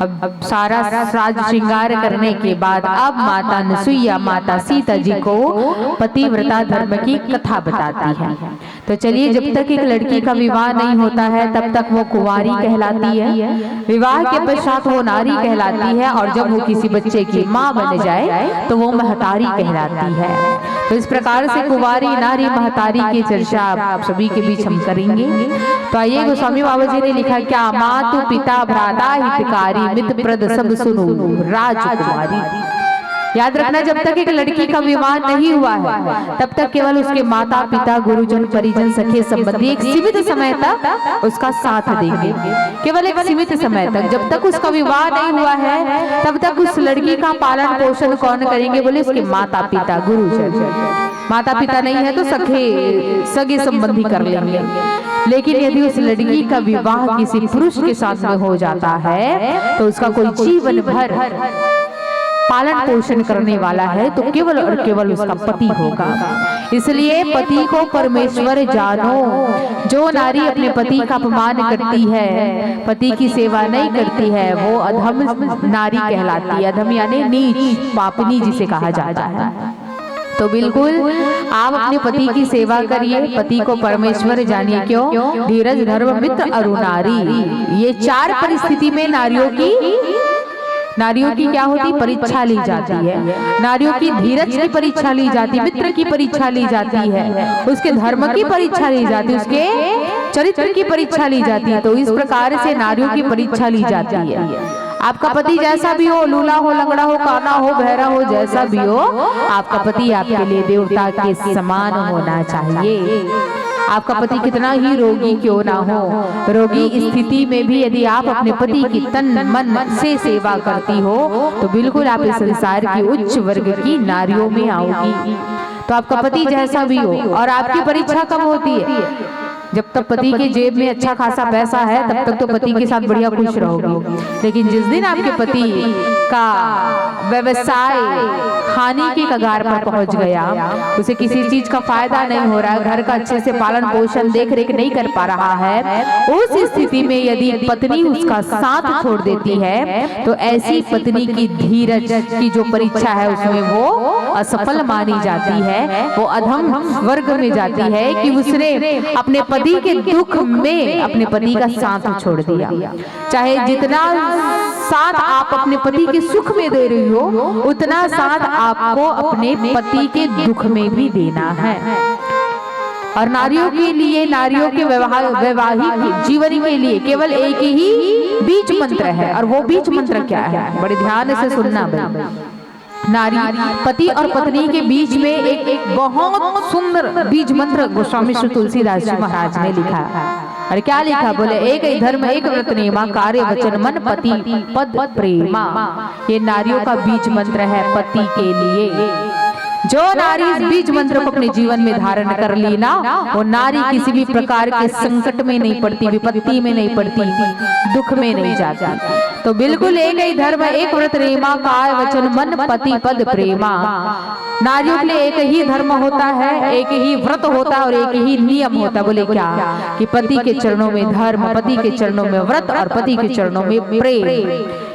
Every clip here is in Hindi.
अब सारा साज श्रृंगार करने के बाद अब माता अनसुईया माता सीता जी को पतिव्रता धर्म की कथा बताती है। तो चलिए, जब तक एक लड़की का विवाह नहीं होता है तब तक वो कुंवारी कहलाती है, विवाह के पश्चात वो नारी कहलाती है, और जब वो किसी बच्चे की माँ बन जाए तो वो महतारी कहलाती है। तो इस प्रकार से कुंवारी नारी महतारी की चर्चा आप सभी के बीच हम करेंगे। तो आइए, गोस्वामी बाबा जी ने लिखा, क्या मातु पिता भ्राता हितकारी मित्र प्रद सब सुनो राजकुमारी। याद रखना, जब तक एक लड़की का विवाह नहीं हुआ है तब तक केवल उसके माता पिता गुरुजन परिजन सखे संबंधी एक सीमित समय तक उसका साथ देंगे, केवल एक सीमित समय तक। जब तक उसका विवाह नहीं हुआ है तब तक उस लड़की का पालन पोषण कौन करेंगे? बोले उसके माता पिता गुरुजन। माता पिता नहीं है तो सगे संबंधी कर लेंगे। लेकिन यदि उस लड़की का विवाह किसी पुरुष के साथ में हो जाता है तो उसका कोई जीवन भर पालन पोषण करने वाला है तो केवल और केवल उसका पति होगा। इसलिए पति को परमेश्वर जानो। जो नारी अपने पति का अपमान करती है, पति की सेवा नहीं करती है, वो अधम नारी कहलाती है। अधम यानी नीच, पापनी जिसे कहा जाता है। तो बिल्कुल आप अपने पति की सेवा करिए, पति को परमेश्वर जानिए। क्यों? धीरज धर्म मित्र अरु नारी, ये चार परिस्थिति में नारियों की क्या होती? परीक्षा ली जाती है। नारियों की धीरज की परीक्षा ली जाती है, मित्र की परीक्षा ली जाती है, उसके धर्म की परीक्षा ली जाती है, उसके चरित्र की परीक्षा ली जाती है। तो इस प्रकार से नारियों की परीक्षा ली जाती है। आपका पति जैसा भी हो, लूला हो, लंगड़ा हो, काना हो, बहरा हो, जैसा भी हो, आपका पति आपके लिए देवता के समान होना चाहिए। आपका पति कितना ही रोगी क्यों ना हो, रोगी स्थिति में भी यदि आप अपने पति की तन मन से सेवा करती हो तो बिल्कुल आप इस संसार की उच्च वर्ग की नारियों में आओगी। तो आपका पति जैसा भी हो। और आपकी परीक्षा कब होती है? जब तक पति के जेब में अच्छा खासा पैसा है तब तक तो पति के साथ बढ़िया खुश रहोगी। लेकिन जिस दिन आपके पति का व्यवसाय हानि के कगार पर पहुंच गया, उसे किसी चीज का फायदा नहीं हो रहा है, घर का अच्छे से पालन पोषण देख रेख नहीं कर पा रहा है, उस स्थिति में यदि पत्नी उसका साथ छोड़ देती है तो ऐसी पत्नी की धीरज की जो परीक्षा है उसमें वो असफल मानी जाती है, वो अधम वर्ग में जाती है कि उसने अपने पति के दुख में अपने पति का साथ छोड़ दिया। चाहे जितना साथ आप अपने पति के सुख में दे रही हो उतना साथ आपको अपने पति के दुख में भी देना है। और नारियों के लिए, नारियों के वैवाहिक जीवन के लिए केवल एक ही बीज मंत्र है। और वो बीज मंत्र क्या है? बड़े ध्यान से सुनना भाई। नारी पति और पत्नी के बीच में एक बहुत सुंदर बीज मंत्र गोस्वामी श्री तुलसीदास जी महाराज ने लिखा। और क्या लिखा? बोले, एक ही धर्म एक व्रत नेमा, कार्य वचन मन पति पद प्रेमा। ये नारियों का बीज मंत्र है पति के लिए। जो नारी इस बीज मंत्र को अपने जीवन में धारण कर ली ना, वो नारी किसी भी प्रकार के संकट में नहीं पड़ती, विपत्ति में नहीं पड़ती, दुख में नहीं जाती। तो बिल्कुल एक ही धर्म एक व्रत रेमा, काय वचन मन पति पद प्रेमा। नारियों के लिए एक ही धर्म होता है, एक ही व्रत होता है और एक ही नियम होता है। बोले क्या? कि पति के चरणों में धर्म, पति के चरणों में व्रत और पति के चरणों में प्रेम।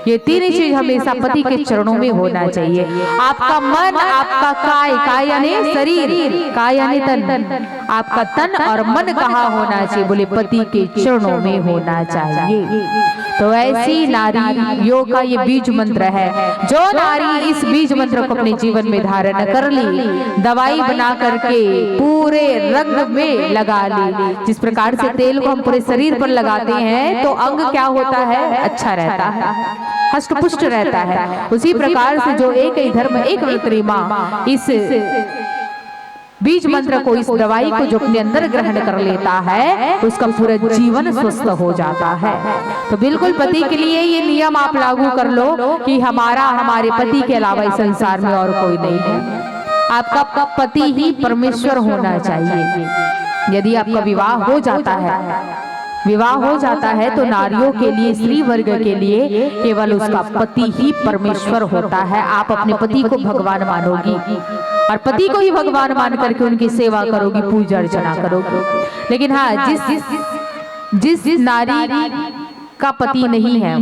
ये तीन चीज हमेशा पति के चरणों में होना चाहिए। आपका मन, आपका काय यानी शरीर, काय यानी तन, आपका तन और मन कहाँ होना चाहिए? बोले पति के चरणों में होना चाहिए। तो ऐसी नारियों का ये बीज मंत्र है। जो नारी इस बीज मंत्र को अपने जीवन में धारण कर ली, दवाई बना करके पूरे रंग में लगा ली, जिस प्रकार से तेल को हम पूरे शरीर पर लगाते हैं तो अंग क्या होता है? अच्छा रहता है, हष्ट पुष्ट रहता है। उसी प्रकार से जो एक ही धर्म एक व्रत रेमा, इस बीज मंत्र को, इस दवाई को जो अपने अंदर ग्रहण कर लेता है उसका पूरा जीवन स्वस्थ हो जाता है। तो बिल्कुल पति के लिए ये नियम आप लागू कर लो कि हमारे पति के अलावा इस संसार में और कोई नहीं है। आपका पति ही परमेश्वर होना चाहिए। यदि आपका विवाह हो जाता है तो नारियों के लिए, स्त्री वर्ग के लिए केवल उसका पति ही परमेश्वर होता है। आप अपने पति को भगवान मानोगी और पति को ही भगवान मान करके उनकी सेवा करोगी, पूजा अर्चना करोगी। लेकिन हाँ, जिस नारी का पति नहीं है,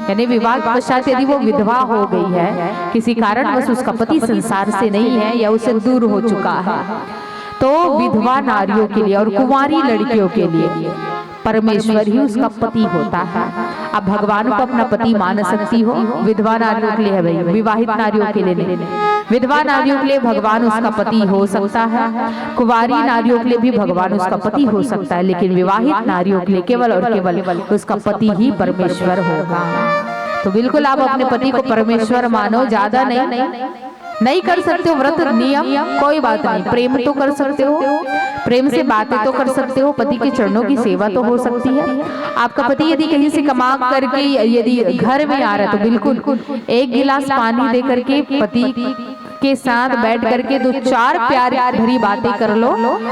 यानी विवाह के पश्चात यदि वो विधवा हो गई है, किसी कारणवश उसका पति संसार से नहीं है या उससे दूर हो चुका है, तो विधवा नारियों के लिए और कुंवारी लड़कियों के लिए परमेश्वर ही उसका पति होता है। अब भगवान को अपना पति मान सकती हो, विधवा नारियों के लिए है भाई, विवाहित नारियों के लिए नहीं। विधवा नारियों के लिए भगवान उसका पति हो सकता है, कुंवारी नारियों के लिए भी भगवान उसका पति हो सकता है, लेकिन विवाहित नारियों के लिए केवल और केवल उसका पति ही परमेश्वर होगा। तो बिल्कुल आप अपने पति को परमेश्वर मानो, ज्यादा नहीं कर सकते हो व्रत नियम, कोई बात नहीं, प्रेम तो कर सकते हो, प्रेम से बातें तो कर सकते हो, पति के चरणों की सेवा तो हो सकती है। आपका पति यदि कहीं से कमा करके यदि घर में आ रहा है तो बिल्कुल एक गिलास पानी दे करके पति के साथ बैठ करके 2-4 प्यार भरी बातें कर लो,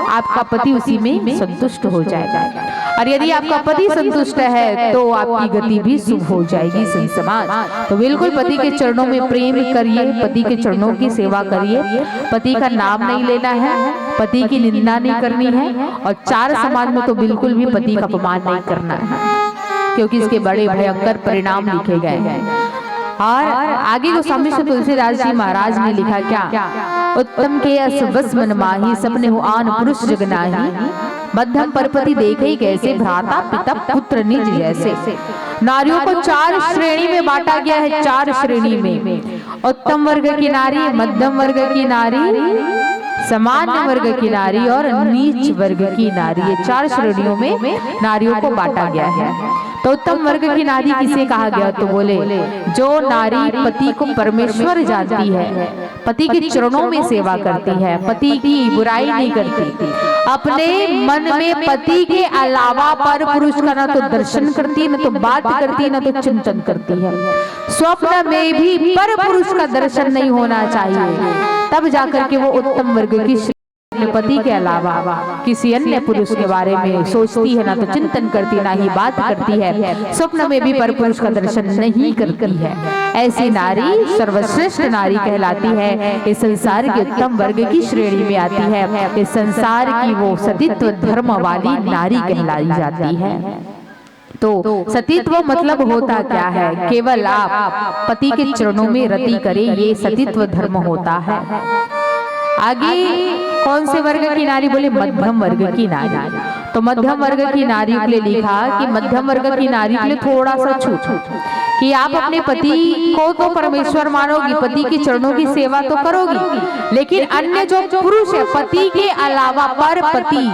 आपका पति उसी में संतुष्ट हो जाएगा। और यदि आपका पति संतुष्ट है तो आपकी गति भी शुभ हो जाएगी संत समाज। तो बिल्कुल पति के चरणों में प्रेम करिए, पति के चरणों की सेवा करिए, पति का नाम नहीं लेना है, पति की निंदा नहीं करनी है, और 4 समाज में तो बिल्कुल भी पति का अपमान नहीं करना है, क्योंकि इसके बड़े भयंकर परिणाम लिखे गए हैं। और आगे गोस्वामी श्री तुलसीदास जी महाराज ने लिखा क्या, उत्तम के असवस मन माही, सबने हो आन पुरुष जगनाही, मध्यम परपति देखे कैसे, भ्राता पिता पुत्र निज जैसे। नारियों को 4 श्रेणी में बांटा गया है, 4 श्रेणी में, उत्तम वर्ग की नारी, मध्यम वर्ग की नारी, सामान्य वर्ग की नारी और नीच वर्ग की नारी, ये 4 श्रेणियों में नारियों को बांटा गया है। तो उत्तम वर्ग की नारी किसे कहा गया, तो बोले जो नारी पति को परमेश्वर जानती है, पति के चरणों में सेवा करती है, पति की बुराई नहीं करती, अपने मन में पति के अलावा पर पुरुष का ना तो दर्शन करती, ना तो बात करती, ना तो चिंतन करती है। स्वप्न में भी पर पुरुष का दर्शन नहीं होना चाहिए, तब जाकर के वो उत्तम वर्ग की पति के अलावा किसी अन्य पुरुष के बारे में सोचती है, ना तो चिंतन करती, ना ही बात करती है, स्वप्न में भी पर पुरुष का दर्शन नहीं करती है। ऐसी नारी सर्वश्रेष्ठ नारी कहलाती है, इस संसार के उत्तम वर्ग की श्रेणी में आती है, इस संसार की वो सतीत्व धर्म वाली नारी कहलाई जाती है। तो सतीत्व मतलब होता क्या है, केवल आप पति के चरणों में रति करें, ये सतीत्व धर्म होता है। आगे कौन से वर्ग की नारी, बोले मध्यम वर्ग की नारी। तो मध्यम वर्ग की नारी के लिए लिखा कि मध्यम वर्ग की नारी के लिए थोड़ा सा छूट, कि आप अपने पति को तो परमेश्वर मानोगी, पति के चरणों की सेवा तो करोगी, लेकिन अन्य जो पुरुष है पति के अलावा पर पति,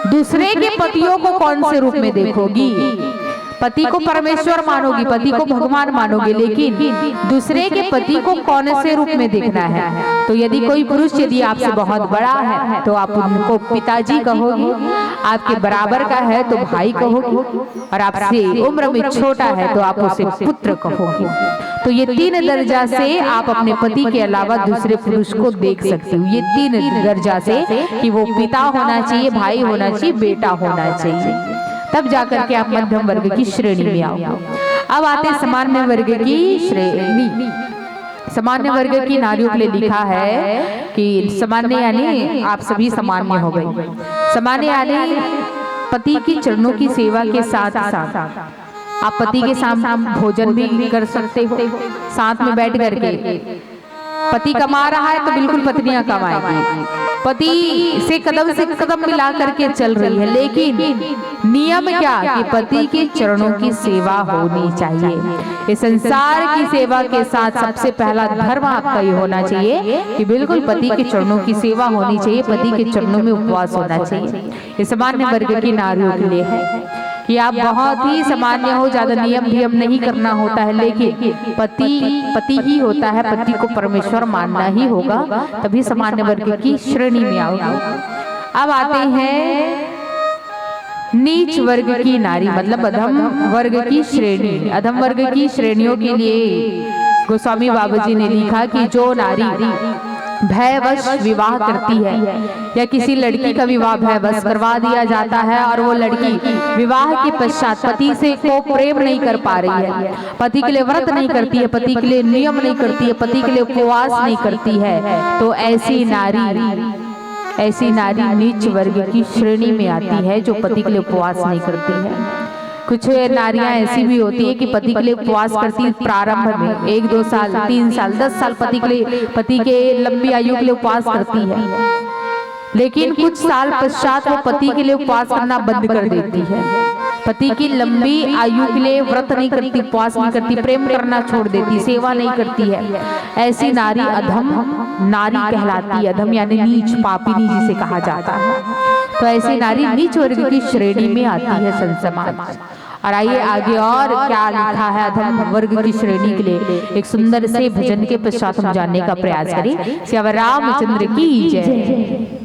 दूसरे के पतियों को कौन से रूप में देखोगी। पति को परमेश्वर मानोगी, पति को भगवान मानोगे, लेकिन दूसरे के पति को कौन से रूप में देखना है। तो यदि कोई पुरुष यदि आपसे बहुत बड़ा है तो आप उनको पिताजी कहोगी, आपके बराबर का है तो भाई कहोगी, और आपसे उम्र में छोटा है तो आप उसे पुत्र कहोगी। तो ये 3 दर्जा से आप अपने पति के अलावा दूसरे पुरुष को देख सकते हो। ये 3 दर्जा से कि वो पिता होना चाहिए, भाई होना चाहिए, बेटा होना चाहिए, तब जाकर के आप मध्यम वर्ग की श्रेणी में आओ। अब आते हैं सामान्य वर्ग की श्रेणी। सामान्य वर्ग की नारियों के लिए लिखा है कि सामान्य यानी आप सभी सामान्य हो गए। सामान्य यानी पति की चरणों की सेवा के साथ साथ आप पति के साथ भोजन भी कर सकते हो, साथ में बैठ करके। पति कमा रहा है तो बिल्कुल पत्नियां कमाएंगी, पति से कदम मिला करके चल रही है, लेकिन नियम क्या कि पति के चरणों की सेवा होनी चाहिए। इस संसार की सेवा के साथ सबसे पहला धर्म आपका ये होना चाहिए कि बिल्कुल पति के चरणों की सेवा होनी चाहिए, पति के चरणों में उपवास होना चाहिए। ये सामान्य वर्ग की नारियों के लिए है कि आप बहुत ही सामान्य हो, ज्यादा नियम नहीं करना होता है, लेकिन पति ही होता है, पति को परमेश्वर मानना ही होगा, तभी सामान्य वर्ग की श्रेणी में आओगे। अब आते हैं नीच वर्ग की नारी, मतलब अधम वर्ग की श्रेणी। अधम वर्ग की श्रेणियों के लिए गोस्वामी बाबा जी ने लिखा कि जो नारी भयवश विवाह करती है या किसी लड़की का विवाह भयवश करवा दिया जाता है और वो लड़की विवाह के पश्चात पति से को प्रेम नहीं कर पा रही है, पति के लिए व्रत नहीं करती है, पति के लिए नियम नहीं करती है, पति के लिए उपवास नहीं करती है, तो ऐसी नारी नीच वर्ग की श्रेणी में आती है, जो पति के लिए उपवास नहीं करती है। कुछ नारियां ऐसी भी होती है कि पति के लिए उपवास करती प्रारंभ में 1-2 साल, 3 साल, 10 साल पति के लंबी आयु के लिए उपवास करती है, लेकिन कुछ साल पश्चात वो पति के लिए उपवास करना बंद कर देती है। पति की लंबी आयु के लिए व्रत नहीं करती, उपवास नहीं करती, प्रेम करना छोड़ देती, सेवा नहीं करती है। ऐसी नारी अधम नारी कहलाती है। अधम यानी नीच, पापिनी जिसे कहा जाता है। तो ऐसी नारी नीच वर्ग की श्रेणी में आती है संत समाज। और आइए आगे और क्या लिखा है अधम वर्ग की श्रेणी के लिए, एक सुंदर से भजन के पश्चात हम जानने का प्रयास करें। श्री रामचंद्र की जय।